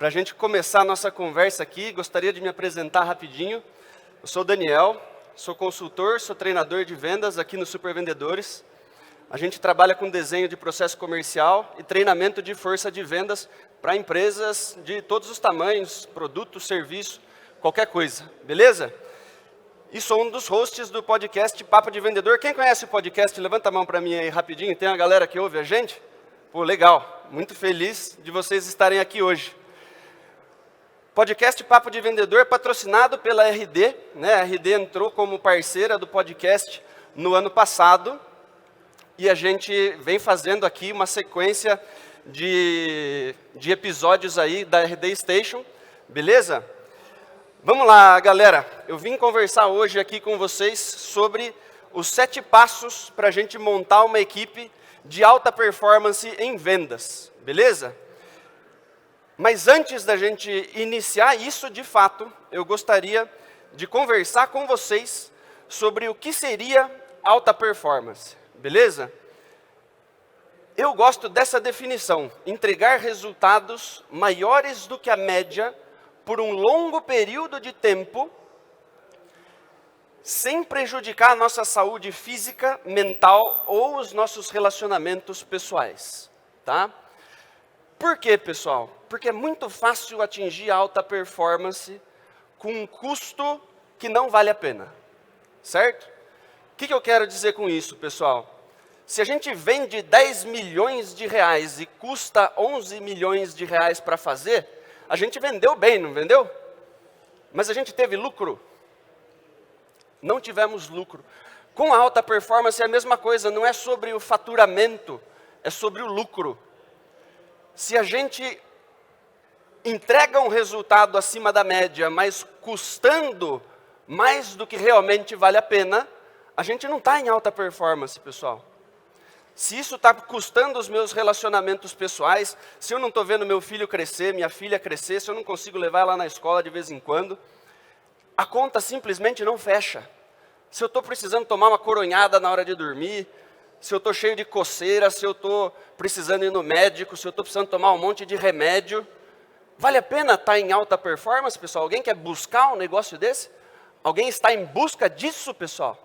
Para a gente começar a nossa conversa aqui, gostaria de me apresentar rapidinho. Eu sou o Daniel, sou consultor, sou treinador de vendas aqui no Super Vendedores. A gente trabalha com desenho de processo comercial e treinamento de força de vendas para empresas de todos os tamanhos, produto, serviço, qualquer coisa, beleza? E sou um dos hosts do podcast Papo de Vendedor. Quem conhece o podcast, levanta a mão para mim aí rapidinho. Tem uma galera que ouve a gente? Pô, legal. Muito feliz de vocês estarem aqui hoje. Podcast Papo de Vendedor patrocinado pela RD. Né? A RD entrou como parceira do podcast no ano passado. E a gente vem fazendo aqui uma sequência de episódios aí da RD Station. Beleza? Vamos lá, galera. Eu vim conversar hoje aqui com vocês sobre os 7 passos para a gente montar uma equipe de alta performance em vendas. Beleza? Mas antes da gente iniciar isso de fato, eu gostaria de conversar com vocês sobre o que seria alta performance. Beleza? Eu gosto dessa definição: entregar resultados maiores do que a média por um longo período de tempo, sem prejudicar a nossa saúde física, mental ou os nossos relacionamentos pessoais. Tá? Por quê, pessoal? Porque é muito fácil atingir alta performance com um custo que não vale a pena. Certo? O que eu quero dizer com isso, pessoal? Se a gente vende 10 milhões de reais e custa 11 milhões de reais para fazer, a gente vendeu bem, não vendeu? Mas a gente teve lucro? Não tivemos lucro. Com a alta performance é a mesma coisa, não é sobre o faturamento, é sobre o lucro. Se a gente entrega um resultado acima da média, mas custando mais do que realmente vale a pena, a gente não está em alta performance, pessoal. Se isso está custando os meus relacionamentos pessoais, se eu não estou vendo meu filho crescer, minha filha crescer, se eu não consigo levar ela na escola de vez em quando, a conta simplesmente não fecha. Se eu estou precisando tomar uma coronhada na hora de dormir, se eu estou cheio de coceira, se eu estou precisando ir no médico, se eu estou precisando tomar um monte de remédio, vale a pena estar em alta performance, pessoal? Alguém quer buscar um negócio desse? Alguém está em busca disso, pessoal?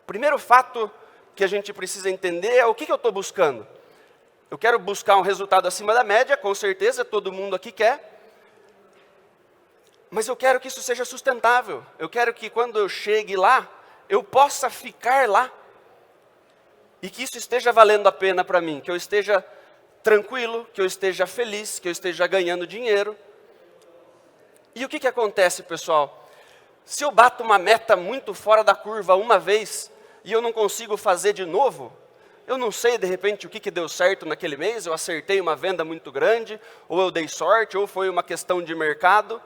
Primeiro fato que a gente precisa entender é o que eu estou buscando. Eu quero buscar um resultado acima da média, com certeza, todo mundo aqui quer. Mas eu quero que isso seja sustentável. Eu quero que quando eu chegue lá, eu possa ficar lá. E que isso esteja valendo a pena para mim, que eu esteja tranquilo, que eu esteja feliz, que eu esteja ganhando dinheiro. E o que acontece, pessoal? Se eu bato uma meta muito fora da curva uma vez e eu não consigo fazer de novo, eu não sei de repente o que deu certo naquele mês, eu acertei uma venda muito grande, ou eu dei sorte, ou foi uma questão de mercado.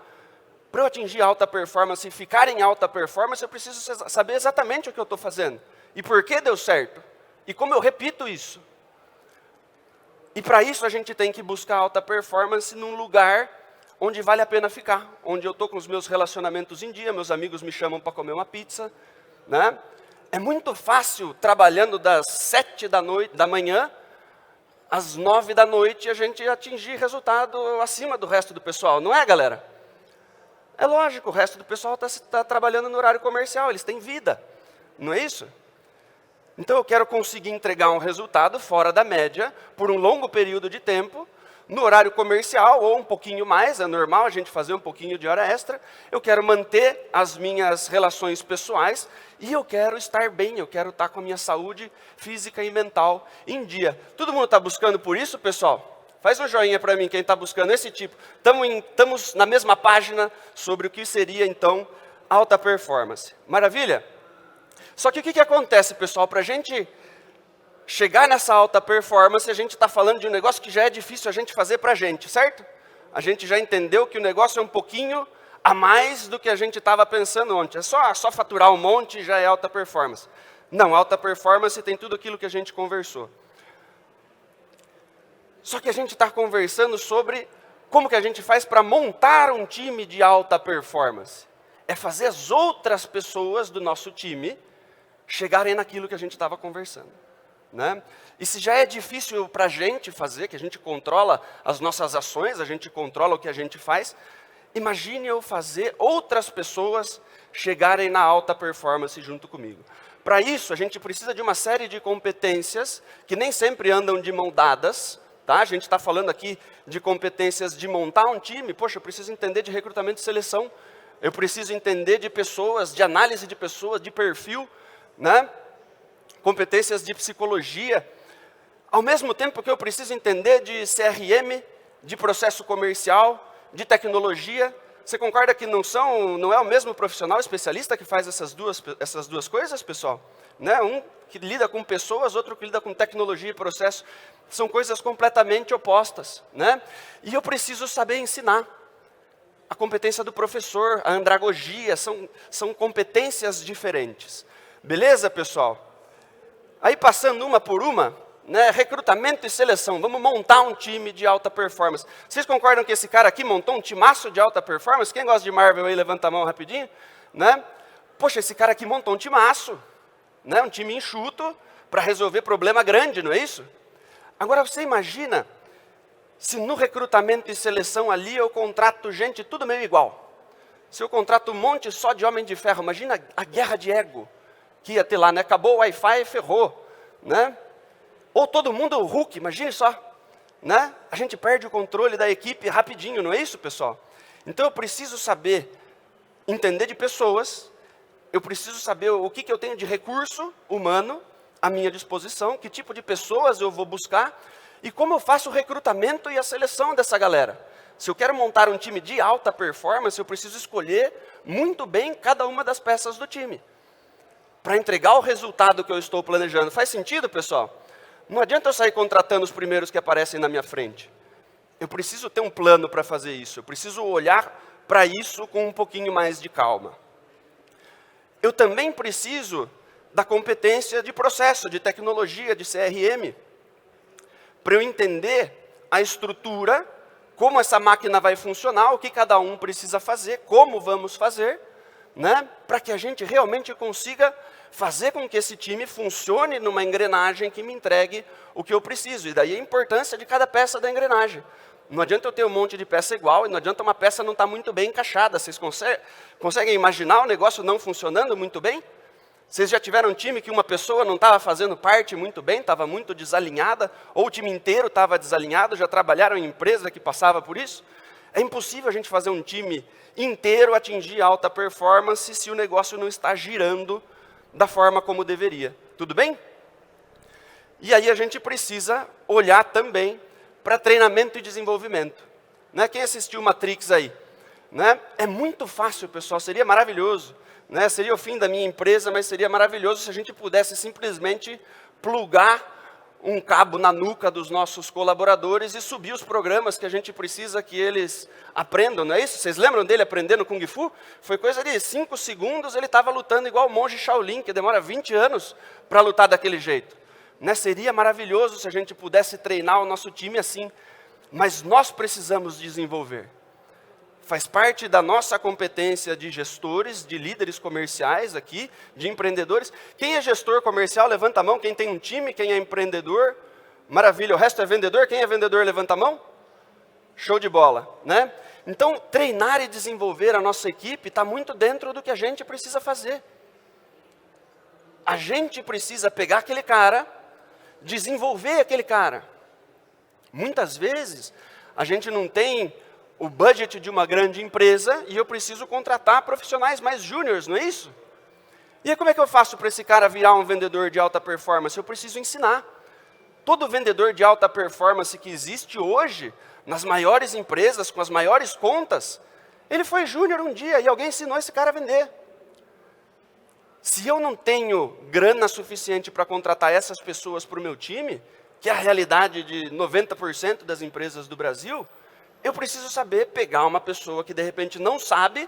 Para eu atingir alta performance e ficar em alta performance, eu preciso saber exatamente o que eu estou fazendo. E por que deu certo. E como eu repito isso. E para isso a gente tem que buscar alta performance num lugar onde vale a pena ficar. Onde eu estou com os meus relacionamentos em dia, meus amigos me chamam para comer uma pizza. Né? É muito fácil, trabalhando das 7 da manhã às 9 da noite, a gente atingir resultado acima do resto do pessoal. Não é, galera? É lógico, o resto do pessoal está trabalhando no horário comercial, eles têm vida. Não é isso? Então eu quero conseguir entregar um resultado fora da média, por um longo período de tempo, no horário comercial, ou um pouquinho mais, é normal a gente fazer um pouquinho de hora extra. Eu quero manter as minhas relações pessoais, e eu quero estar bem, eu quero estar com a minha saúde física e mental em dia. Todo mundo está buscando por isso, pessoal? Faz um joinha para mim, quem está buscando esse tipo. Estamos na mesma página sobre o que seria, então, alta performance. Maravilha? Só que o que acontece, pessoal? Para a gente chegar nessa alta performance, a gente está falando de um negócio que já é difícil a gente fazer para a gente, certo? A gente já entendeu que o negócio é um pouquinho a mais do que a gente estava pensando ontem. É só faturar um monte e já é alta performance. Não, alta performance tem tudo aquilo que a gente conversou. Só que a gente está conversando sobre como que a gente faz para montar um time de alta performance. É fazer as outras pessoas do nosso time chegarem naquilo que a gente estava conversando. Né? E se já é difícil para a gente fazer, que a gente controla as nossas ações, a gente controla o que a gente faz, imagine eu fazer outras pessoas chegarem na alta performance junto comigo. Para isso, a gente precisa de uma série de competências que nem sempre andam de mão dadas. Tá? A gente está falando aqui de competências de montar um time. Poxa, eu preciso entender de recrutamento e seleção. Eu preciso entender de pessoas, de análise de pessoas, de perfil, né? Competências de psicologia. Ao mesmo tempo que eu preciso entender de CRM, de processo comercial, de tecnologia. Você concorda que não é o mesmo profissional especialista que faz essas duas coisas, pessoal? Né? Um que lida com pessoas, outro que lida com tecnologia e processo. São coisas completamente opostas. Né? E eu preciso saber ensinar. A competência do professor, a andragogia, são competências diferentes. Beleza, pessoal? Aí passando uma por uma, né, recrutamento e seleção, vamos montar um time de alta performance. Vocês concordam que esse cara aqui montou um timaço de alta performance? Quem gosta de Marvel aí, levanta a mão rapidinho. Né? Poxa, esse cara aqui montou um timaço, né, um time enxuto para resolver problema grande, não é isso? Agora você imagina se no recrutamento e seleção ali eu contrato gente tudo meio igual. Se eu contrato um monte só de homem de ferro, imagina a guerra de ego que ia ter lá, né? Acabou o Wi-Fi e ferrou, né? Ou todo mundo Hulk, imagine só, né? A gente perde o controle da equipe rapidinho, não é isso, pessoal? Então eu preciso saber entender de pessoas, eu preciso saber o que eu tenho de recurso humano à minha disposição, que tipo de pessoas eu vou buscar e como eu faço o recrutamento e a seleção dessa galera. Se eu quero montar um time de alta performance, eu preciso escolher muito bem cada uma das peças do time para entregar o resultado que eu estou planejando. Faz sentido, pessoal? Não adianta eu sair contratando os primeiros que aparecem na minha frente. Eu preciso ter um plano para fazer isso. Eu preciso olhar para isso com um pouquinho mais de calma. Eu também preciso da competência de processo, de tecnologia, de CRM, para eu entender a estrutura, como essa máquina vai funcionar, o que cada um precisa fazer, como vamos fazer, né, para que a gente realmente consiga fazer com que esse time funcione numa engrenagem que me entregue o que eu preciso. E daí a importância de cada peça da engrenagem. Não adianta eu ter um monte de peça igual, e não adianta uma peça não estar muito bem encaixada. Vocês conseguem imaginar o negócio não funcionando muito bem? Vocês já tiveram um time que uma pessoa não estava fazendo parte muito bem, estava muito desalinhada, ou o time inteiro estava desalinhado, já trabalharam em empresa que passava por isso? É impossível a gente fazer um time inteiro atingir alta performance se o negócio não está girando da forma como deveria. Tudo bem? E aí a gente precisa olhar também para treinamento e desenvolvimento. Né? Quem assistiu Matrix aí? Né? É muito fácil, pessoal, seria maravilhoso. Né? Seria o fim da minha empresa, mas seria maravilhoso se a gente pudesse simplesmente plugar um cabo na nuca dos nossos colaboradores e subir os programas que a gente precisa que eles aprendam, não é isso? Vocês lembram dele aprendendo Kung Fu? Foi coisa de 5 segundos, ele estava lutando igual o monge Shaolin, que demora 20 anos para lutar daquele jeito. Né? Seria maravilhoso se a gente pudesse treinar o nosso time assim, mas nós precisamos desenvolver. Faz parte da nossa competência de gestores, de líderes comerciais aqui, de empreendedores. Quem é gestor comercial, levanta a mão. Quem tem um time, quem é empreendedor. Maravilha, o resto é vendedor. Quem é vendedor, levanta a mão. Show de bola, né? Então, treinar e desenvolver a nossa equipe está muito dentro do que a gente precisa fazer. A gente precisa pegar aquele cara, desenvolver aquele cara. Muitas vezes, a gente não tem o budget de uma grande empresa e eu preciso contratar profissionais mais júniores, não é isso? E aí como é que eu faço para esse cara virar um vendedor de alta performance? Eu preciso ensinar. Todo vendedor de alta performance que existe hoje, nas maiores empresas, com as maiores contas, ele foi júnior um dia e alguém ensinou esse cara a vender. Se eu não tenho grana suficiente para contratar essas pessoas para o meu time, que é a realidade de 90% das empresas do Brasil, eu preciso saber pegar uma pessoa que de repente não sabe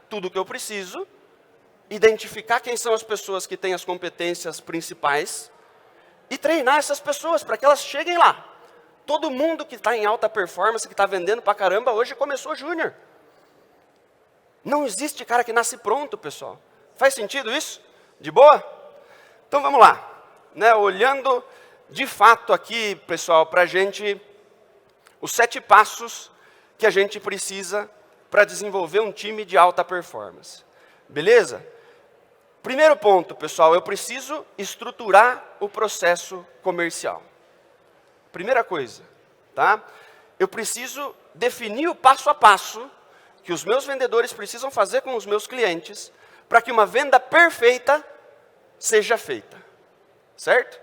tudo o que eu preciso, identificar quem são as pessoas que têm as competências principais e treinar essas pessoas para que elas cheguem lá. Todo mundo que está em alta performance, que está vendendo pra caramba, hoje começou júnior. Não existe cara que nasce pronto, pessoal. Faz sentido isso? De boa? Então vamos lá. Né? Olhando de fato aqui, pessoal, para a gente, os 7 passos que a gente precisa para desenvolver um time de alta performance. Beleza? Primeiro ponto, pessoal, eu preciso estruturar o processo comercial. Primeira coisa, tá? Eu preciso definir o passo a passo que os meus vendedores precisam fazer com os meus clientes para que uma venda perfeita seja feita. Certo?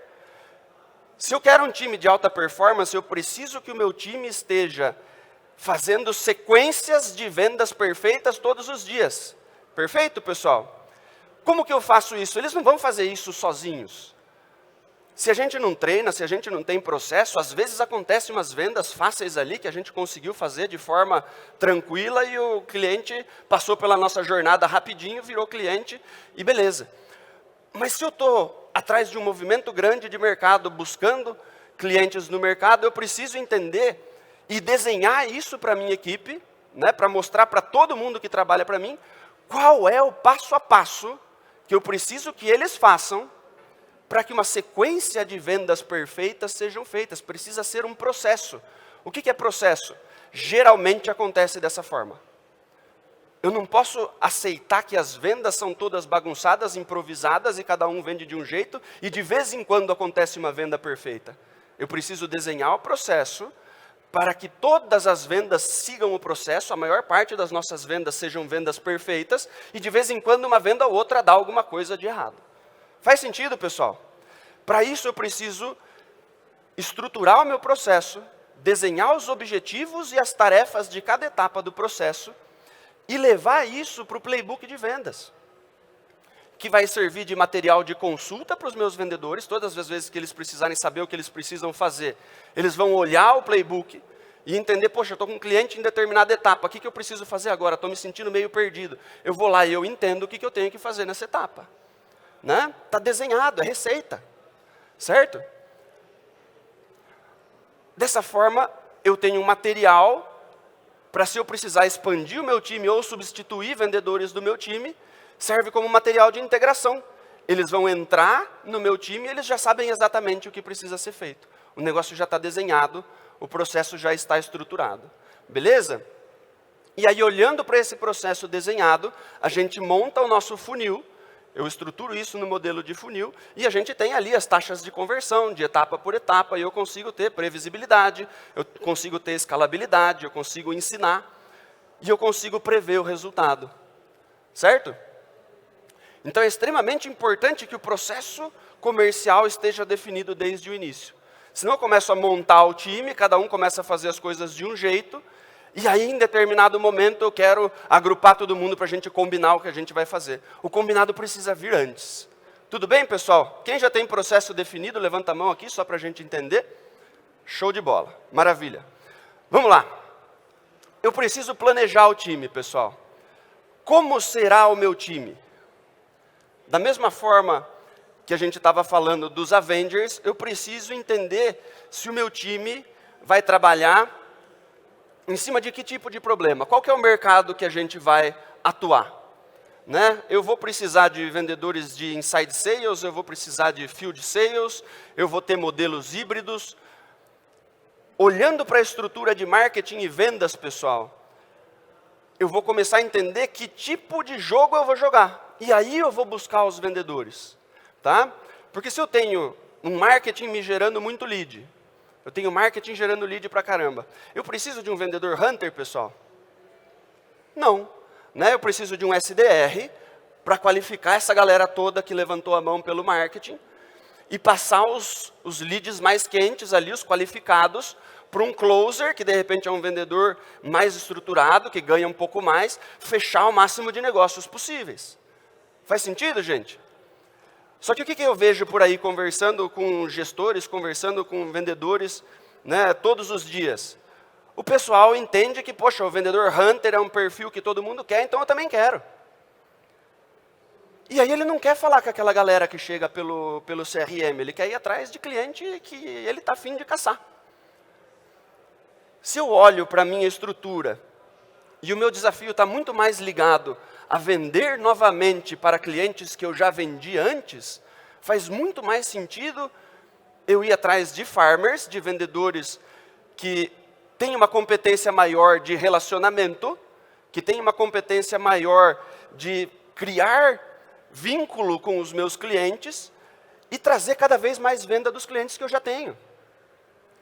Se eu quero um time de alta performance, eu preciso que o meu time esteja fazendo sequências de vendas perfeitas todos os dias. Perfeito, pessoal? Como que eu faço isso? Eles não vão fazer isso sozinhos. Se a gente não treina, se a gente não tem processo, às vezes acontecem umas vendas fáceis ali que a gente conseguiu fazer de forma tranquila e o cliente passou pela nossa jornada rapidinho, virou cliente e beleza. Mas se eu estou atrás de um movimento grande de mercado, buscando clientes no mercado, eu preciso entender e desenhar isso para a minha equipe, né, para mostrar para todo mundo que trabalha para mim, qual é o passo a passo que eu preciso que eles façam para que uma sequência de vendas perfeitas sejam feitas. Precisa ser um processo. O que é processo? Geralmente acontece dessa forma. Eu não posso aceitar que as vendas são todas bagunçadas, improvisadas, e cada um vende de um jeito, e de vez em quando acontece uma venda perfeita. Eu preciso desenhar o processo para que todas as vendas sigam o processo, a maior parte das nossas vendas sejam vendas perfeitas, e de vez em quando uma venda ou outra dá alguma coisa de errado. Faz sentido, pessoal? Para isso eu preciso estruturar o meu processo, desenhar os objetivos e as tarefas de cada etapa do processo e levar isso para o playbook de vendas, que vai servir de material de consulta para os meus vendedores. Todas as vezes que eles precisarem saber o que eles precisam fazer, eles vão olhar o playbook e entender, poxa, eu estou com um cliente em determinada etapa, o que eu preciso fazer agora? Estou me sentindo meio perdido. Eu vou lá e eu entendo o que eu tenho que fazer nessa etapa. Né? Está desenhado, é receita. Certo? Dessa forma, eu tenho um material para, se eu precisar expandir o meu time ou substituir vendedores do meu time, serve como material de integração. Eles vão entrar no meu time e eles já sabem exatamente o que precisa ser feito. O negócio já está desenhado, o processo já está estruturado. Beleza? E aí, olhando para esse processo desenhado, a gente monta o nosso funil. Eu estruturo isso no modelo de funil e a gente tem ali as taxas de conversão, de etapa por etapa, e eu consigo ter previsibilidade, eu consigo ter escalabilidade, eu consigo ensinar e eu consigo prever o resultado. Certo? Então é extremamente importante que o processo comercial esteja definido desde o início. Senão eu começo a montar o time, cada um começa a fazer as coisas de um jeito, e aí, em determinado momento, eu quero agrupar todo mundo para a gente combinar o que a gente vai fazer. O combinado precisa vir antes. Tudo bem, pessoal? Quem já tem processo definido, levanta a mão aqui, só para a gente entender. Show de bola. Maravilha. Vamos lá. Eu preciso planejar o time, pessoal. Como será o meu time? Da mesma forma que a gente estava falando dos Avengers, eu preciso entender se o meu time vai trabalhar em cima de que tipo de problema? Qual que é o mercado que a gente vai atuar? Né? Eu vou precisar de vendedores de inside sales, eu vou precisar de field sales, eu vou ter modelos híbridos. Olhando para a estrutura de marketing e vendas, pessoal, eu vou começar a entender que tipo de jogo eu vou jogar. E aí eu vou buscar os vendedores. Tá? Porque se eu tenho um marketing me gerando muito lead, eu tenho marketing gerando lead pra caramba. Eu preciso de um vendedor hunter, pessoal? Não. Né? Eu preciso de um SDR para qualificar essa galera toda que levantou a mão pelo marketing e passar os leads mais quentes ali, os qualificados, para um closer, que de repente é um vendedor mais estruturado, que ganha um pouco mais, fechar o máximo de negócios possíveis. Faz sentido, gente? Só que o que eu vejo por aí, conversando com gestores, conversando com vendedores, né, todos os dias? O pessoal entende que, poxa, o vendedor hunter é um perfil que todo mundo quer, então eu também quero. E aí ele não quer falar com aquela galera que chega pelo CRM, ele quer ir atrás de cliente que ele está afim de caçar. Se eu olho para a minha estrutura, e o meu desafio está muito mais ligado a vender novamente para clientes que eu já vendi antes, faz muito mais sentido eu ir atrás de farmers, de vendedores que têm uma competência maior de relacionamento, que têm uma competência maior de criar vínculo com os meus clientes e trazer cada vez mais venda dos clientes que eu já tenho.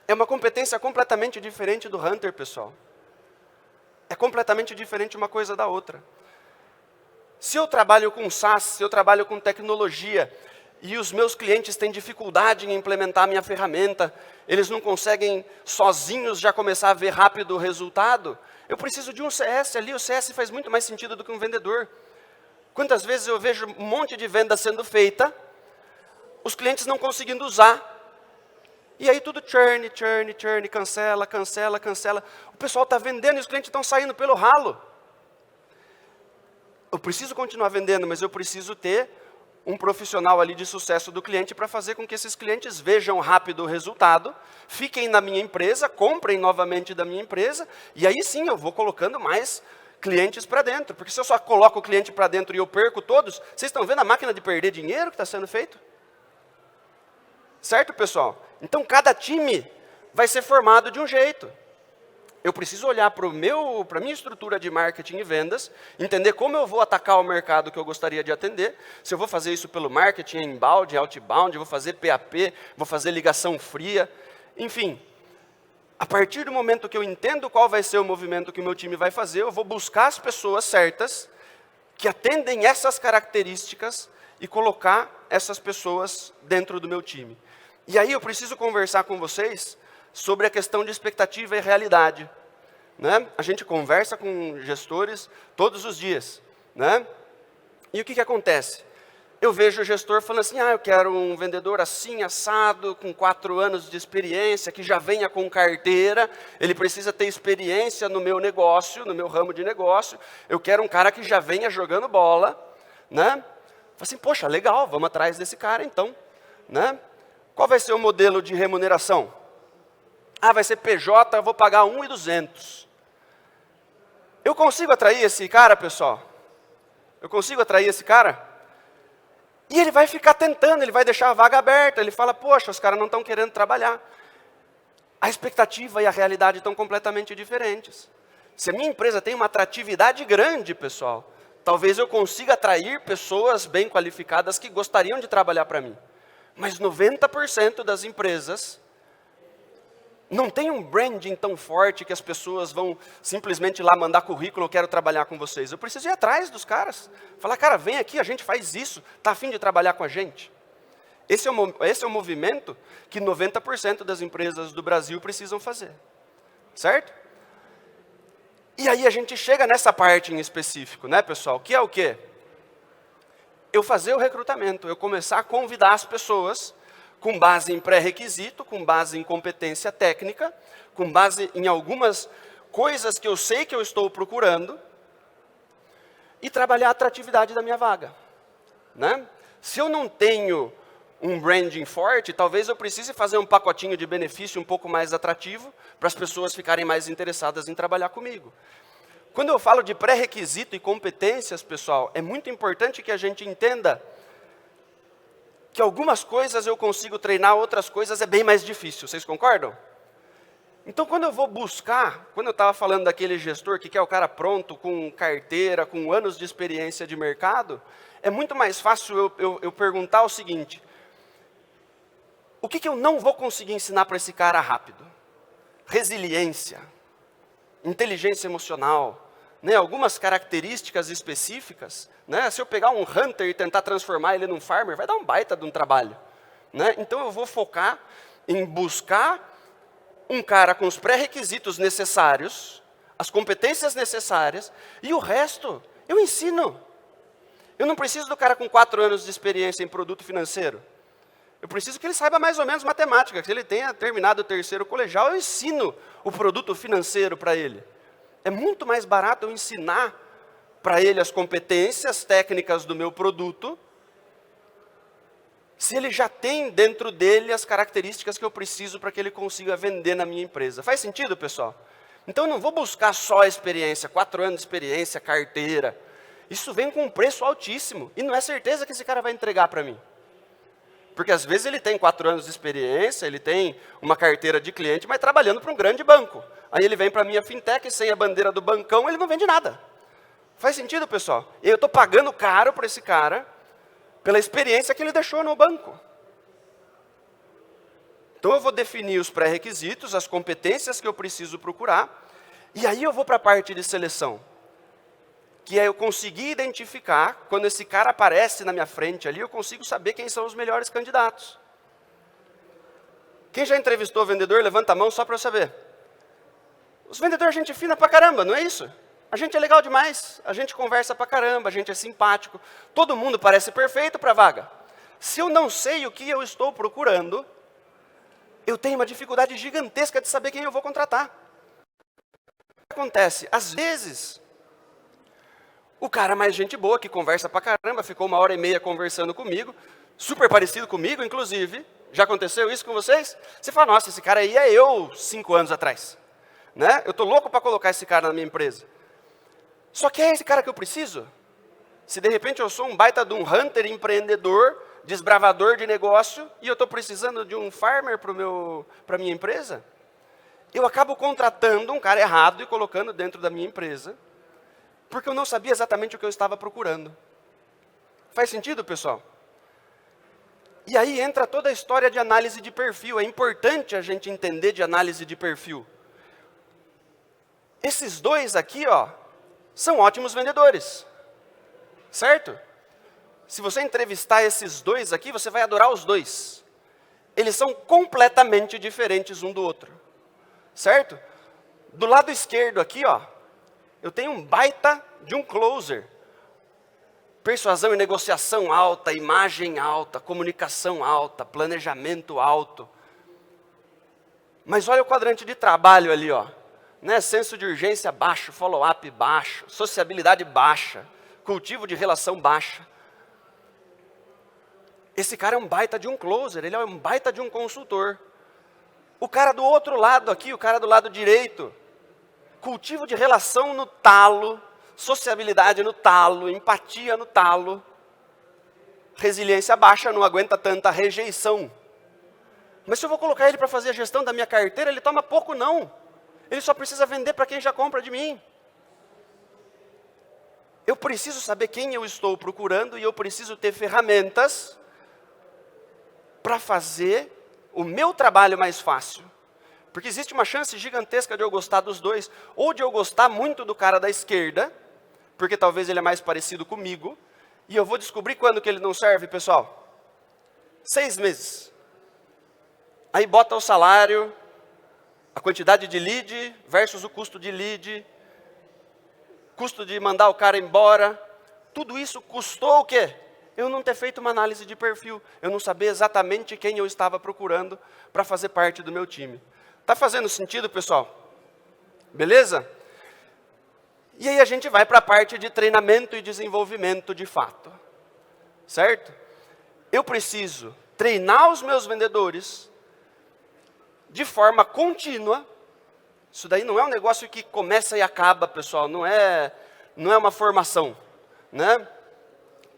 É uma competência completamente diferente do hunter, pessoal. É completamente diferente uma coisa da outra. Se eu trabalho com SaaS, se eu trabalho com tecnologia, e os meus clientes têm dificuldade em implementar a minha ferramenta, eles não conseguem sozinhos já começar a ver rápido o resultado, eu preciso de um CS ali, o CS faz muito mais sentido do que um vendedor. Quantas vezes eu vejo um monte de venda sendo feita, os clientes não conseguindo usar, e aí tudo churn, cancela. O pessoal está vendendo e os clientes estão saindo pelo ralo. Eu preciso continuar vendendo, mas eu preciso ter um profissional ali de sucesso do cliente para fazer com que esses clientes vejam rápido o resultado, fiquem na minha empresa, comprem novamente da minha empresa, e aí sim eu vou colocando mais clientes para dentro. Porque se eu só coloco o cliente para dentro e eu perco todos, vocês estão vendo a máquina de perder dinheiro que está sendo feito? Certo, pessoal? Então, cada time vai ser formado de um jeito. Eu preciso olhar para a minha estrutura de marketing e vendas, entender como eu vou atacar o mercado que eu gostaria de atender, se eu vou fazer isso pelo marketing, inbound, outbound, vou fazer PAP, vou fazer ligação fria, enfim. A partir do momento que eu entendo qual vai ser o movimento que o meu time vai fazer, eu vou buscar as pessoas certas que atendem essas características e colocar essas pessoas dentro do meu time. E aí eu preciso conversar com vocês sobre a questão de expectativa e realidade. Né? A gente conversa com gestores todos os dias. Né? E o que acontece? Eu vejo o gestor falando assim, eu quero um vendedor assim, assado, com 4 anos de experiência, que já venha com carteira, ele precisa ter experiência no meu negócio, no meu ramo de negócio, eu quero um cara que já venha jogando bola. Né? Falo assim, poxa, legal, vamos atrás desse cara então. Né? Qual vai ser o modelo de remuneração? Vai ser PJ, eu vou pagar 1.200. Eu consigo atrair esse cara, pessoal? Eu consigo atrair esse cara? E ele vai ficar tentando, ele vai deixar a vaga aberta, ele fala, poxa, os caras não estão querendo trabalhar. A expectativa e a realidade estão completamente diferentes. Se a minha empresa tem uma atratividade grande, pessoal, talvez eu consiga atrair pessoas bem qualificadas que gostariam de trabalhar para mim. Mas 90% das empresas não tem um branding tão forte que as pessoas vão simplesmente lá mandar currículo, eu quero trabalhar com vocês. Eu preciso ir atrás dos caras. Falar, cara, vem aqui, a gente faz isso. Está a fim de trabalhar com a gente? Esse é o movimento que 90% das empresas do Brasil precisam fazer. Certo? E aí a gente chega nessa parte em específico, né, pessoal? Que é o quê? Eu fazer o recrutamento, eu começar a convidar as pessoas com base em pré-requisito, com base em competência técnica, com base em algumas coisas que eu sei que eu estou procurando, e trabalhar a atratividade da minha vaga. Né? Se eu não tenho um branding forte, talvez eu precise fazer um pacotinho de benefício um pouco mais atrativo, para as pessoas ficarem mais interessadas em trabalhar comigo. Quando eu falo de pré-requisito e competências, pessoal, é muito importante que a gente entenda que algumas coisas eu consigo treinar, outras coisas é bem mais difícil. Vocês concordam? Então, quando eu vou buscar, quando eu estava falando daquele gestor que quer o cara pronto, com carteira, com anos de experiência de mercado, é muito mais fácil eu perguntar o seguinte, o que eu não vou conseguir ensinar para esse cara rápido? Resiliência, inteligência emocional, né, algumas características específicas, né, se eu pegar um hunter e tentar transformar ele num farmer, vai dar um baita de um trabalho. Né? Então eu vou focar em buscar um cara com os pré-requisitos necessários, as competências necessárias, e o resto eu ensino. Eu não preciso do cara com 4 anos de experiência em produto financeiro. Eu preciso que ele saiba mais ou menos matemática, que se ele tenha terminado o 3º colegial, eu ensino o produto financeiro para ele. É muito mais barato eu ensinar para ele as competências técnicas do meu produto, se ele já tem dentro dele as características que eu preciso para que ele consiga vender na minha empresa. Faz sentido, pessoal? Então eu não vou buscar só a experiência, 4 anos de experiência, carteira. Isso vem com um preço altíssimo e não é certeza que esse cara vai entregar para mim. Porque às vezes ele tem 4 anos de experiência, ele tem uma carteira de cliente, mas trabalhando para um grande banco. Aí ele vem para a minha fintech, sem a bandeira do bancão, ele não vende nada. Faz sentido, pessoal? E eu estou pagando caro para esse cara, pela experiência que ele deixou no banco. Então eu vou definir os pré-requisitos, as competências que eu preciso procurar, e aí eu vou para a parte de seleção. Que é eu conseguir identificar, quando esse cara aparece na minha frente ali, eu consigo saber quem são os melhores candidatos. Quem já entrevistou o vendedor, levanta a mão só para eu saber. Os vendedores, gente fina pra caramba, não é isso? A gente é legal demais, a gente conversa pra caramba, a gente é simpático. Todo mundo parece perfeito para a vaga. Se eu não sei o que eu estou procurando, eu tenho uma dificuldade gigantesca de saber quem eu vou contratar. O que acontece? Às vezes, o cara mais gente boa, que conversa pra caramba, ficou 1h30 conversando comigo, super parecido comigo, inclusive. Já aconteceu isso com vocês? Você fala, nossa, esse cara aí é eu 5 anos atrás. Né? Eu estou louco para colocar esse cara na minha empresa. Só que é esse cara que eu preciso? Se de repente eu sou um baita de um hunter empreendedor, desbravador de negócio, e eu estou precisando de um farmer para a minha empresa, eu acabo contratando um cara errado e colocando dentro da minha empresa, porque eu não sabia exatamente o que eu estava procurando. Faz sentido, pessoal? E aí entra toda a história de análise de perfil. É importante a gente entender de análise de perfil. Esses dois aqui, ó, são ótimos vendedores. Certo? Se você entrevistar esses dois aqui, você vai adorar os dois. Eles são completamente diferentes um do outro. Certo? Do lado esquerdo aqui, ó, eu tenho um baita de um closer. Persuasão e negociação alta, imagem alta, comunicação alta, planejamento alto. Mas olha o quadrante de trabalho ali, ó. Né? Senso de urgência baixo, follow-up baixo, sociabilidade baixa, cultivo de relação baixa. Esse cara é um baita de um closer, ele é um baita de um consultor. O cara do outro lado aqui, o cara do lado direito, cultivo de relação no talo, sociabilidade no talo, empatia no talo, resiliência baixa, não aguenta tanta rejeição. Mas se eu vou colocar ele para fazer a gestão da minha carteira, ele toma pouco não. Ele só precisa vender para quem já compra de mim. Eu preciso saber quem eu estou procurando e eu preciso ter ferramentas para fazer o meu trabalho mais fácil. Porque existe uma chance gigantesca de eu gostar dos dois, ou de eu gostar muito do cara da esquerda, porque talvez ele é mais parecido comigo, e eu vou descobrir quando que ele não serve, pessoal. 6 meses. Aí bota o salário, a quantidade de lead versus o custo de lead, custo de mandar o cara embora, tudo isso custou o quê? Eu não ter feito uma análise de perfil, eu não saber exatamente quem eu estava procurando para fazer parte do meu time. Está fazendo sentido, pessoal? Beleza? E aí a gente vai para a parte de treinamento e desenvolvimento de fato. Certo? Eu preciso treinar os meus vendedores de forma contínua. Isso daí não é um negócio que começa e acaba, pessoal. Não é uma formação. Né?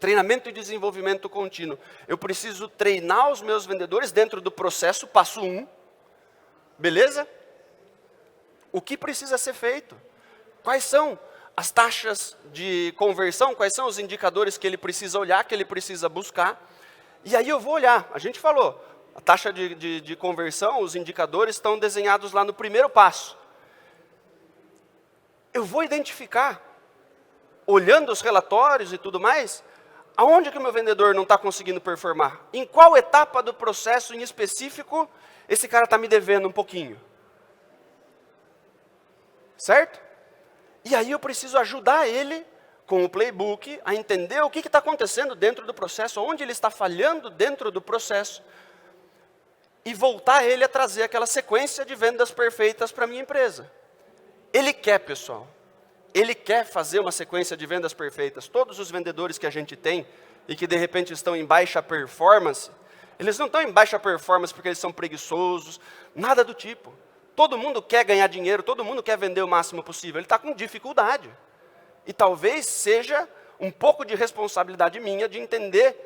Treinamento e desenvolvimento contínuo. Eu preciso treinar os meus vendedores dentro do processo, passo 1. Beleza? O que precisa ser feito? Quais são as taxas de conversão? Quais são os indicadores que ele precisa olhar, que ele precisa buscar? E aí eu vou olhar. A gente falou, a taxa de conversão, os indicadores estão desenhados lá no primeiro passo. Eu vou identificar, olhando os relatórios e tudo mais, aonde que o meu vendedor não está conseguindo performar? Em qual etapa do processo em específico esse cara está me devendo um pouquinho? Certo? E aí eu preciso ajudar ele, com o playbook, a entender o que está acontecendo dentro do processo, onde ele está falhando dentro do processo, e voltar ele a trazer aquela sequência de vendas perfeitas para a minha empresa. Ele quer, pessoal. Ele quer fazer uma sequência de vendas perfeitas. Todos os vendedores que a gente tem e que de repente estão em baixa performance, eles não estão em baixa performance porque eles são preguiçosos, nada do tipo. Todo mundo quer ganhar dinheiro, todo mundo quer vender o máximo possível. Ele está com dificuldade. E talvez seja um pouco de responsabilidade minha de entender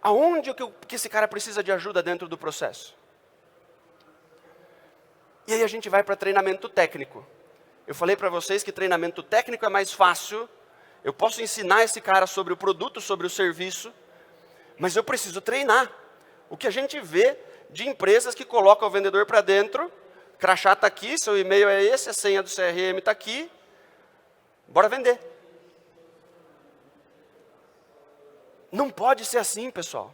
Aonde que esse cara precisa de ajuda dentro do processo? E aí a gente vai para treinamento técnico. Eu falei para vocês que treinamento técnico é mais fácil. Eu posso ensinar esse cara sobre o produto, sobre o serviço, mas eu preciso treinar. O que a gente vê de empresas que colocam o vendedor para dentro, crachá está aqui, seu e-mail é esse, a senha do CRM está aqui, bora vender. Não pode ser assim, pessoal.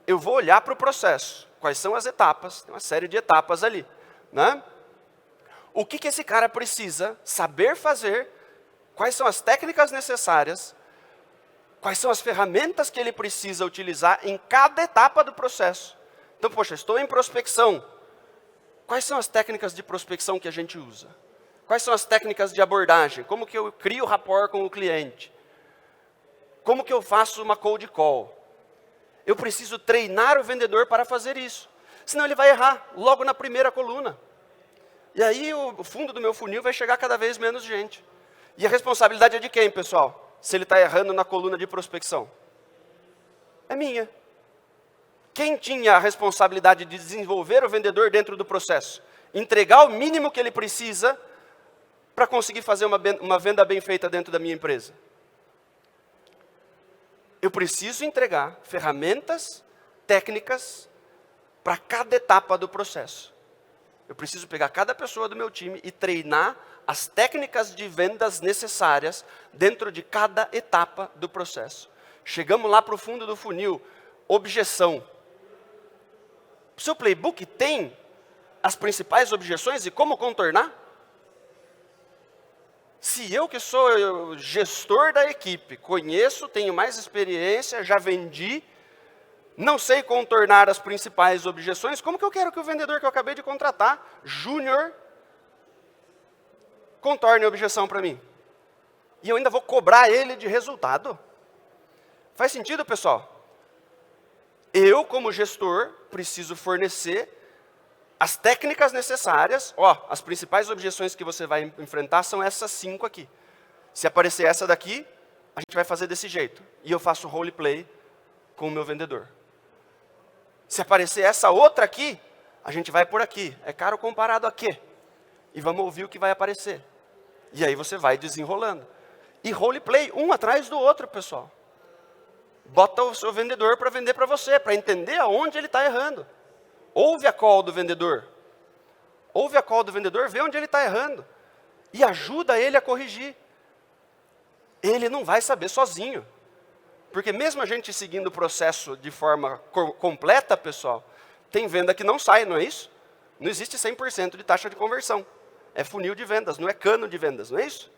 Eu vou olhar para o processo. Quais são as etapas? Tem uma série de etapas ali, né? O que esse cara precisa saber fazer? Quais são as técnicas necessárias? Quais são as ferramentas que ele precisa utilizar em cada etapa do processo? Então, poxa, estou em prospecção. Quais são as técnicas de prospecção que a gente usa? Quais são as técnicas de abordagem? Como que eu crio rapport com o cliente? Como que eu faço uma cold call? Eu preciso treinar o vendedor para fazer isso. Senão ele vai errar logo na primeira coluna. E aí o fundo do meu funil vai chegar cada vez menos gente. E a responsabilidade é de quem, pessoal? Se ele está errando na coluna de prospecção? É minha. Quem tinha a responsabilidade de desenvolver o vendedor dentro do processo? Entregar o mínimo que ele precisa para conseguir fazer uma venda bem feita dentro da minha empresa. Eu preciso entregar ferramentas, técnicas, para cada etapa do processo. Eu preciso pegar cada pessoa do meu time e treinar as técnicas de vendas necessárias dentro de cada etapa do processo. Chegamos lá para o fundo do funil, objeção. O seu playbook tem as principais objeções e como contornar? Se eu que sou gestor da equipe, conheço, tenho mais experiência, já vendi, não sei contornar as principais objeções, como que eu quero que o vendedor que eu acabei de contratar, júnior, contorne a objeção para mim? E eu ainda vou cobrar ele de resultado? Faz sentido, pessoal? Eu, como gestor, preciso fornecer as técnicas necessárias. As principais objeções que você vai enfrentar são essas 5 aqui. Se aparecer essa daqui, a gente vai fazer desse jeito. E eu faço roleplay com o meu vendedor. Se aparecer essa outra aqui, a gente vai por aqui. É caro comparado a quê? E vamos ouvir o que vai aparecer. E aí você vai desenrolando. E roleplay, um atrás do outro, pessoal. Bota o seu vendedor para vender para você, para entender aonde ele está errando. Ouve a call do vendedor. Ouve a call do vendedor, vê onde ele está errando. E ajuda ele a corrigir. Ele não vai saber sozinho. Porque mesmo a gente seguindo o processo de forma completa, pessoal, tem venda que não sai, não é isso? Não existe 100% de taxa de conversão. É funil de vendas, não é cano de vendas, não é isso?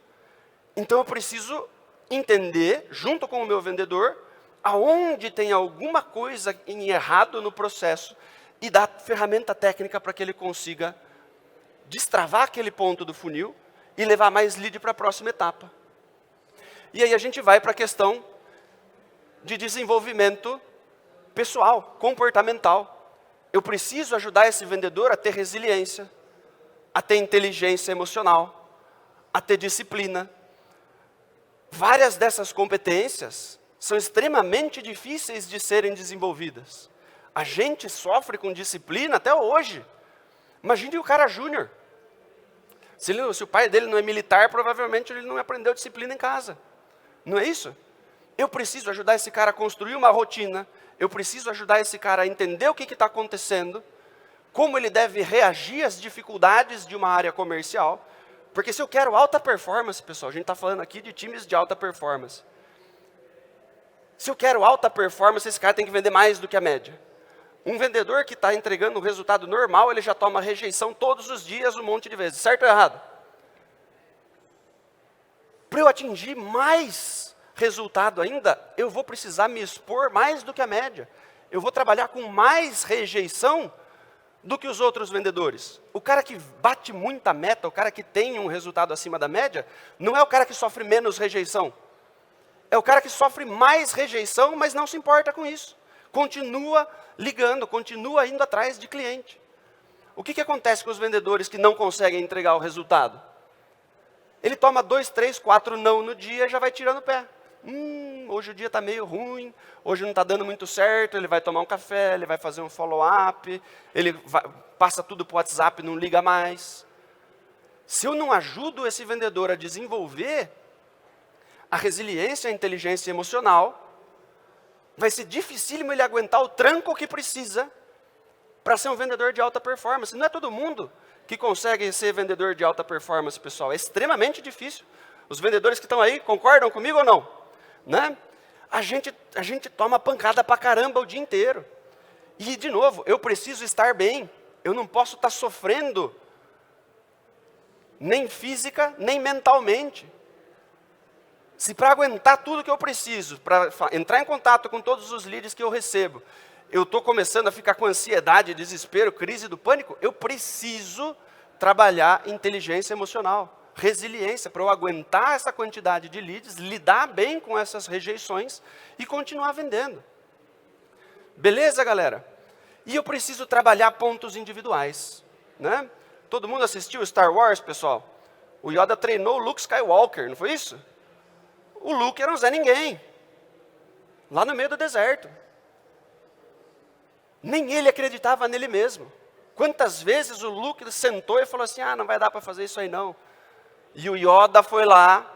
Então eu preciso entender, junto com o meu vendedor, aonde tem alguma coisa em errado no processo e dar ferramenta técnica para que ele consiga destravar aquele ponto do funil e levar mais lead para a próxima etapa. E aí a gente vai para a questão de desenvolvimento pessoal, comportamental. Eu preciso ajudar esse vendedor a ter resiliência, a ter inteligência emocional, a ter disciplina. Várias dessas competências são extremamente difíceis de serem desenvolvidas. A gente sofre com disciplina até hoje. Imagine o cara júnior. Se o pai dele não é militar, provavelmente ele não aprendeu disciplina em casa. Não é isso? Eu preciso ajudar esse cara a construir uma rotina. Eu preciso ajudar esse cara a entender o que está acontecendo. Como ele deve reagir às dificuldades de uma área comercial. Porque se eu quero alta performance, pessoal, a gente está falando aqui de times de alta performance. Se eu quero alta performance, esse cara tem que vender mais do que a média. Um vendedor que está entregando um resultado normal, ele já toma rejeição todos os dias, um monte de vezes. Certo ou errado? Para eu atingir mais resultado ainda, eu vou precisar me expor mais do que a média. Eu vou trabalhar com mais rejeição do que os outros vendedores. O cara que bate muita meta, o cara que tem um resultado acima da média, não é o cara que sofre menos rejeição. É o cara que sofre mais rejeição, mas não se importa com isso. Continua ligando, continua indo atrás de cliente. O que acontece com os vendedores que não conseguem entregar o resultado? Ele toma 2, 3, 4 não no dia e já vai tirando o pé. hoje o dia está meio ruim, hoje não está dando muito certo, ele vai tomar um café, ele vai fazer um follow-up, passa tudo para o WhatsApp, não liga mais. Se eu não ajudo esse vendedor a desenvolver a resiliência, a inteligência emocional, vai ser dificílimo ele aguentar o tranco que precisa para ser um vendedor de alta performance. Não é todo mundo que consegue ser vendedor de alta performance, pessoal. É extremamente difícil. Os vendedores que estão aí, concordam comigo ou não? Né? A gente toma pancada pra caramba o dia inteiro. E, de novo, eu preciso estar bem. Eu não posso estar sofrendo, nem física, nem mentalmente. Se para aguentar tudo que eu preciso, para entrar em contato com todos os leads que eu recebo, eu estou começando a ficar com ansiedade, desespero, crise do pânico, eu preciso trabalhar inteligência emocional, resiliência, para eu aguentar essa quantidade de leads, lidar bem com essas rejeições e continuar vendendo. Beleza, galera? E eu preciso trabalhar pontos individuais. Né? Todo mundo assistiu Star Wars, pessoal? O Yoda treinou o Luke Skywalker, não foi isso? O Luke era um Zé Ninguém, lá no meio do deserto. Nem ele acreditava nele mesmo. Quantas vezes o Luke sentou e falou assim, não vai dar para fazer isso aí não. E o Yoda foi lá,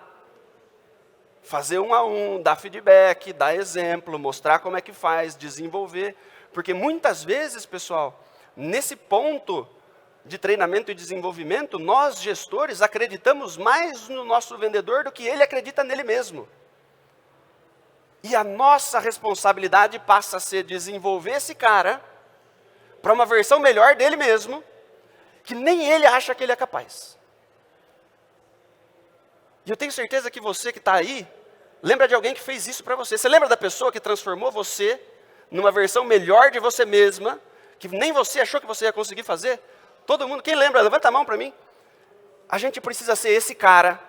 fazer 1 a 1, dar feedback, dar exemplo, mostrar como é que faz, desenvolver. Porque muitas vezes, pessoal, nesse ponto de treinamento e desenvolvimento, nós gestores acreditamos mais no nosso vendedor do que ele acredita nele mesmo. E a nossa responsabilidade passa a ser desenvolver esse cara para uma versão melhor dele mesmo, que nem ele acha que ele é capaz. E eu tenho certeza que você que está aí, lembra de alguém que fez isso para você. Você lembra da pessoa que transformou você numa versão melhor de você mesma, que nem você achou que você ia conseguir fazer? Todo mundo, quem lembra? Levanta a mão para mim. A gente precisa ser esse cara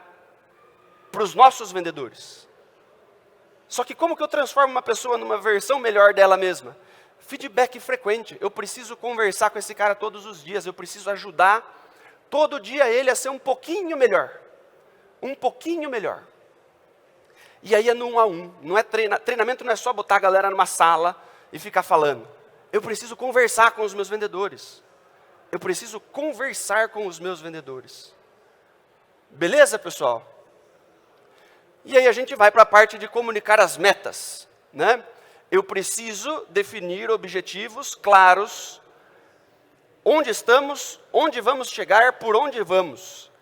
para os nossos vendedores. Só que como que eu transformo uma pessoa numa versão melhor dela mesma? Feedback frequente. Eu preciso conversar com esse cara todos os dias. Eu preciso ajudar todo dia ele a ser um pouquinho melhor. Um pouquinho melhor. E aí é no 1 a 1. Não é treinamento não é só botar a galera numa sala e ficar falando. Eu preciso conversar com os meus vendedores. Eu preciso conversar com os meus vendedores. Beleza, pessoal? E aí a gente vai para a parte de comunicar as metas. Né? Eu preciso definir objetivos claros. Onde estamos, onde vamos chegar, por onde vamos.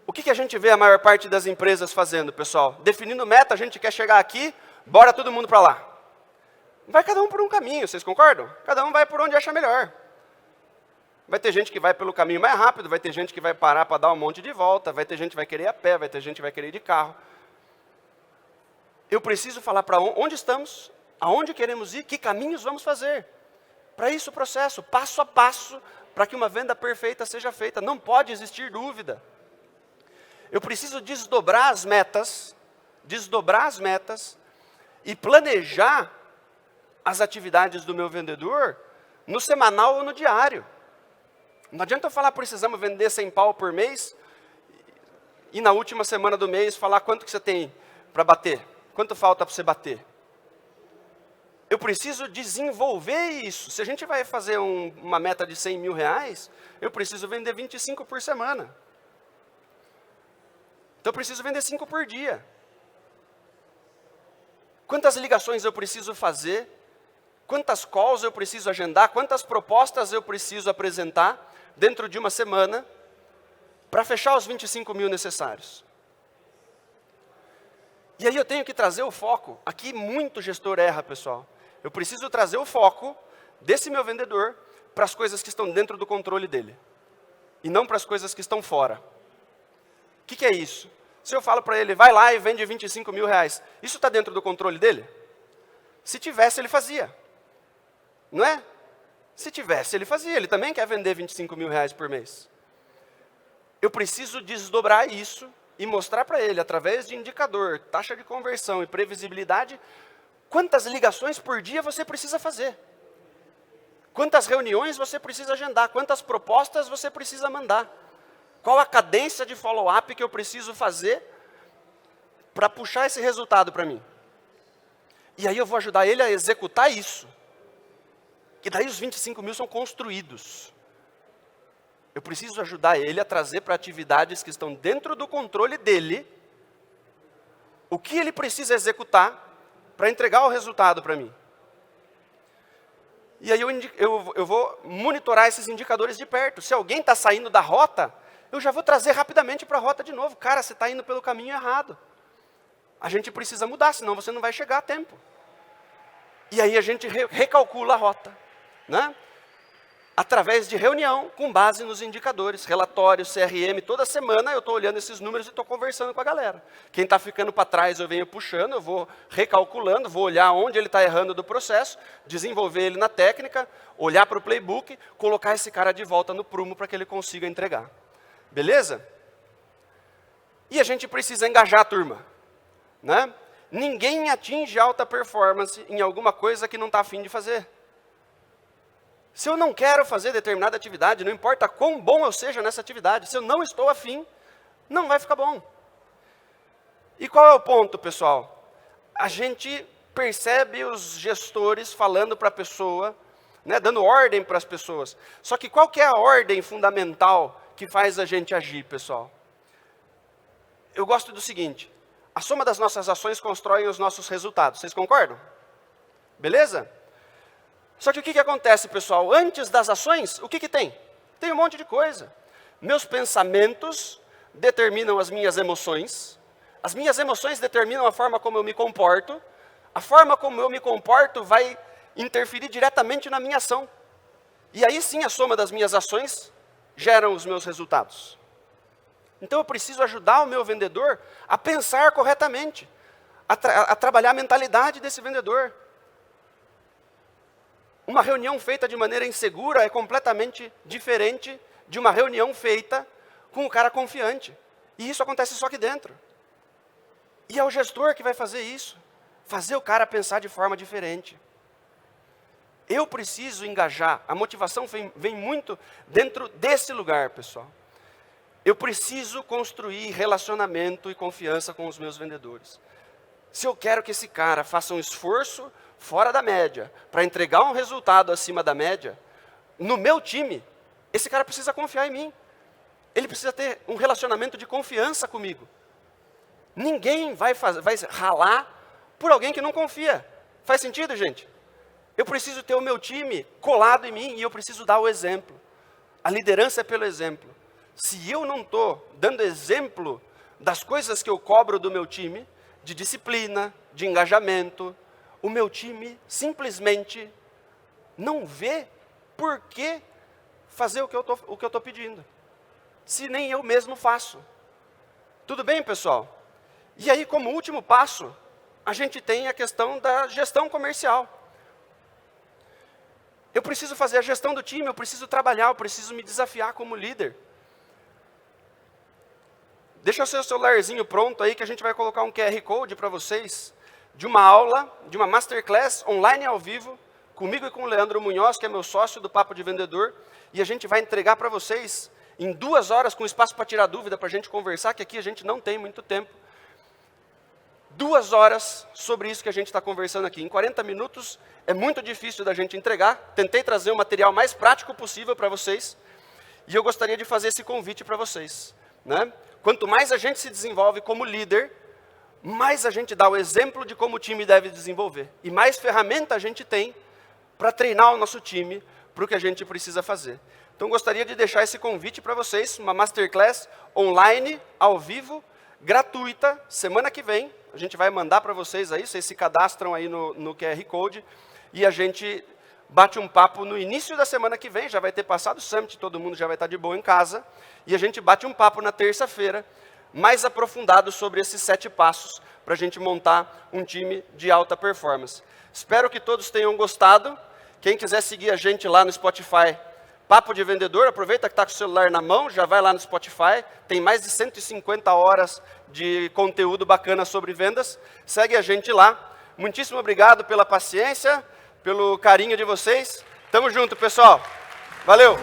O que a gente vê a maior parte das empresas fazendo, pessoal? Definindo meta, a gente quer chegar aqui, bora todo mundo para lá. Vai cada um por um caminho, vocês concordam? Cada um vai por onde acha melhor. Vai ter gente que vai pelo caminho mais rápido, vai ter gente que vai parar para dar um monte de volta, vai ter gente que vai querer ir a pé, vai ter gente que vai querer ir de carro. Eu preciso falar para onde estamos, aonde queremos ir, que caminhos vamos fazer. Para isso o processo, passo a passo, para que uma venda perfeita seja feita. Não pode existir dúvida. Eu preciso desdobrar as metas e planejar as atividades do meu vendedor no semanal ou no diário. Não adianta eu falar, precisamos vender 100 pau por mês, e na última semana do mês falar quanto que você tem para bater, quanto falta para você bater. Eu preciso desenvolver isso. Se a gente vai fazer uma meta de 100 mil reais, eu preciso vender 25 por semana. Então eu preciso vender 5 por dia. Quantas ligações eu preciso fazer? Quantas calls eu preciso agendar? Quantas propostas eu preciso apresentar dentro de uma semana para fechar os 25 mil necessários? E aí eu tenho que trazer o foco. Aqui muito gestor erra, pessoal. Eu preciso trazer o foco desse meu vendedor para as coisas que estão dentro do controle dele. E não para as coisas que estão fora. O que é isso? Se eu falo para ele, vai lá e vende 25 mil reais, isso está dentro do controle dele? Se tivesse, ele fazia. Não é? Se tivesse, ele fazia. Ele também quer vender 25 mil reais por mês. Eu preciso desdobrar isso e mostrar para ele, através de indicador, taxa de conversão e previsibilidade, quantas ligações por dia você precisa fazer. Quantas reuniões você precisa agendar, quantas propostas você precisa mandar. Qual a cadência de follow-up que eu preciso fazer para puxar esse resultado para mim? E aí eu vou ajudar ele a executar isso. E daí os 25 mil são construídos. Eu preciso ajudar ele a trazer para atividades que estão dentro do controle dele, o que ele precisa executar para entregar o resultado para mim. E aí eu vou monitorar esses indicadores de perto. Se alguém está saindo da rota, eu já vou trazer rapidamente para a rota de novo. Cara, você está indo pelo caminho errado. A gente precisa mudar, senão você não vai chegar a tempo. E aí a gente recalcula a rota, né? Através de reunião, com base nos indicadores, relatórios, CRM, toda semana eu estou olhando esses números e estou conversando com a galera. Quem está ficando para trás eu venho puxando, eu vou recalculando, vou olhar onde ele está errando do processo, desenvolver ele na técnica, olhar para o playbook, colocar esse cara de volta no prumo para que ele consiga entregar. Beleza? E a gente precisa engajar a turma, né? Ninguém atinge alta performance em alguma coisa que não está afim de fazer. Se eu não quero fazer determinada atividade, não importa quão bom eu seja nessa atividade, se eu não estou afim, não vai ficar bom. E qual é o ponto, pessoal? A gente percebe os gestores falando para a pessoa, né, dando ordem para as pessoas. Só que qual que é a ordem fundamental que faz a gente agir, pessoal? Eu gosto do seguinte: a soma das nossas ações constrói os nossos resultados. Vocês concordam? Beleza? Só que o que acontece, pessoal? Antes das ações, o que tem? Tem um monte de coisa. Meus pensamentos determinam as minhas emoções determinam a forma como eu me comporto, a forma como eu me comporto vai interferir diretamente na minha ação. E aí sim a soma das minhas ações geram os meus resultados. Então eu preciso ajudar o meu vendedor a pensar corretamente, a trabalhar a mentalidade desse vendedor. Uma reunião feita de maneira insegura é completamente diferente de uma reunião feita com o cara confiante. E isso acontece só aqui dentro. E é o gestor que vai fazer isso. Fazer o cara pensar de forma diferente. Eu preciso engajar. A motivação vem muito dentro desse lugar, pessoal. Eu preciso construir relacionamento e confiança com os meus vendedores. Se eu quero que esse cara faça um esforço fora da média, para entregar um resultado acima da média, no meu time, esse cara precisa confiar em mim. Ele precisa ter um relacionamento de confiança comigo. Ninguém vai ralar por alguém que não confia. Faz sentido, gente? Eu preciso ter o meu time colado em mim e eu preciso dar o exemplo. A liderança é pelo exemplo. Se eu não estou dando exemplo das coisas que eu cobro do meu time, de disciplina, de engajamento, o meu time simplesmente não vê por que fazer o que eu estou pedindo. Se nem eu mesmo faço. Tudo bem, pessoal? E aí, como último passo, a gente tem a questão da gestão comercial. Eu preciso fazer a gestão do time, eu preciso trabalhar, eu preciso me desafiar como líder. Deixa o seu celularzinho pronto aí que a gente vai colocar um QR Code para vocês de uma aula, de uma masterclass online ao vivo, comigo e com o Leandro Munhoz, que é meu sócio do Papo de Vendedor, e a gente vai entregar para vocês em 2 horas, com espaço para tirar dúvida, para a gente conversar, que aqui a gente não tem muito tempo. 2 horas sobre isso que a gente está conversando aqui. Em 40 minutos é muito difícil da gente entregar. Tentei trazer o material mais prático possível para vocês, e eu gostaria de fazer esse convite para vocês, né? Quanto mais a gente se desenvolve como líder, mais a gente dá o exemplo de como o time deve desenvolver. E mais ferramenta a gente tem para treinar o nosso time para o que a gente precisa fazer. Então, gostaria de deixar esse convite para vocês, uma masterclass online, ao vivo, gratuita, semana que vem. A gente vai mandar para vocês aí, vocês se cadastram aí no QR Code, e a gente bate um papo no início da semana que vem, já vai ter passado o Summit, todo mundo já vai estar de boa em casa, e a gente bate um papo na terça-feira, mais aprofundado sobre esses 7 passos, para a gente montar um time de alta performance. Espero que todos tenham gostado. Quem quiser seguir a gente lá no Spotify, Papo de Vendedor, aproveita que está com o celular na mão, já vai lá no Spotify, tem mais de 150 horas de conteúdo bacana sobre vendas, segue a gente lá. Muitíssimo obrigado pela paciência, pelo carinho de vocês. Tamo junto, pessoal. Valeu!